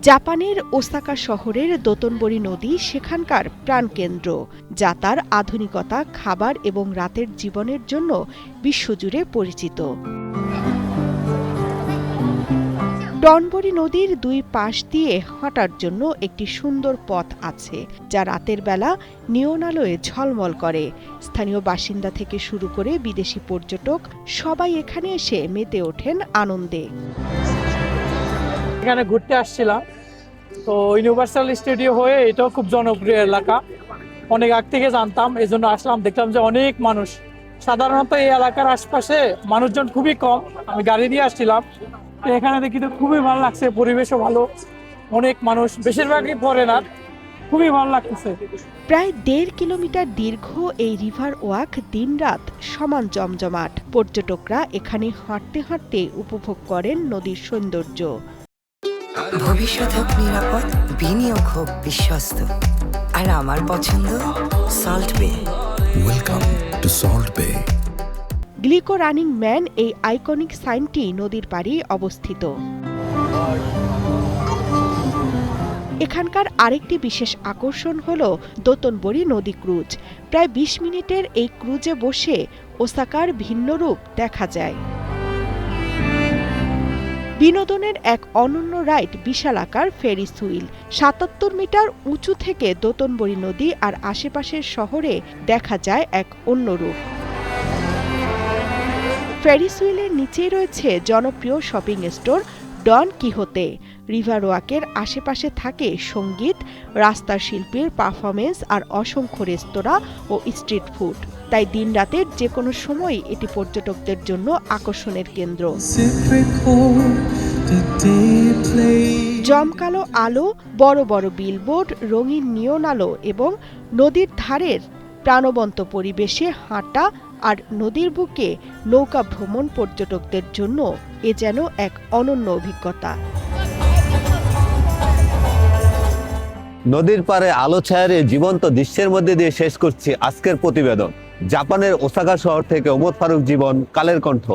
জাপানের ওসাকা শহরের দোতনবরি নদী সেখানকার প্রাণকেন্দ্র, যা তার আধুনিকতা, খাবার এবং রাতের জীবনের জন্য বিশ্বজুড়ে পরিচিত। ডনবরি নদীর দুই পাশ দিয়ে হাঁটার জন্য একটি সুন্দর পথ আছে, যা রাতের বেলা নিয়ন আলোয় ঝলমল করে। স্থানীয় বাসিন্দা থেকে শুরু করে বিদেশি পর্যটক সবাই এখানে এসে মেতে ওঠেন আনন্দে। এখানে ঘুরতে আসছিলাম, তো ইউনিভার্সাল স্টুডিও হয়ে এটাও খুব জনপ্রিয় এলাকা। অনেক আগ থেকে জানতাম, এই জন্য আসলাম। দেখলাম যে অনেক মানুষ, সাধারণত এই এলাকার আশপাশে মানুষজন খুবই কম। আমি গাড়ি দিয়ে আসছিলাম, তো এখানে দেখি তো খুবই ভালো লাগছে। পরিবেশও ভালো, অনেক মানুষ, বেশিরভাগই ফরেনার। খুবই ভালো লাগতেছে। প্রায় 1.5 কিলোমিটার দীর্ঘ এই রিভার ওয়াক দিনরাত সমান জমজমাট। পর্যটকরা এখানে হাঁটতে হাঁটতে উপভোগ করেন নদীর সৌন্দর্য। ভবিষ্যৎ হোক নিরাপদ, বিনিয়োগ হোক বিশ্বস্ত, আর আমার পছন্দ সল্ট বে। ওয়েলকাম টু সল্ট বে। গ্লিকো রানিং ম্যান এই আইকনিক সাইনটি নদীর পাড়ে অবস্থিত। এখানকার আরেকটি বিশেষ আকর্ষণ হল দোতনবরি নদী ক্রুজ। প্রায় 20 মিনিটের এই ক্রুজে বসে ওসাকার ভিন্ন রূপ দেখা যায়। বিনোদনের এক অনন্য রাইড বিশালাকার ফেরিস হুইল। 77 মিটার উঁচু থেকে দোতনবরি নদী আর আশেপাশের শহরে দেখা যায় এক অন্য রূপ। ফেরিস হুইলের নিচেই রয়েছে জনপ্রিয় শপিং স্টোর ডন কিহোতে। রিভার ওয়াকের আশেপাশে থাকে সঙ্গীত, রাস্তার শিল্পীর পারফরমেন্স আর অসংখ্য রেস্তোরাঁ ও স্ট্রিট ফুড। তাই দিনরাতের যে কোনো সময় এটি পর্যটকদের জন্য আকর্ষণের কেন্দ্র। জমকালো আলো, বড় বড় বিলবোর্ড, রঙিন নিয়ন আলো এবং নদীর ধারের প্রাণবন্ত পরিবেশে হাঁটা আর নদীর বুকে নৌকা ভ্রমণ পর্যটকদের জন্য এ যেন এক অনন্য অভিজ্ঞতা। নদীর পাড়ে আলো ছায়ার এই জীবন্ত দৃশ্যের মধ্যে দিয়ে শেষ করছি আজকের প্রতিবেদন। জাপানের ওসাকা শহর থেকে ওমর ফারুক জীবন, কালের কণ্ঠ।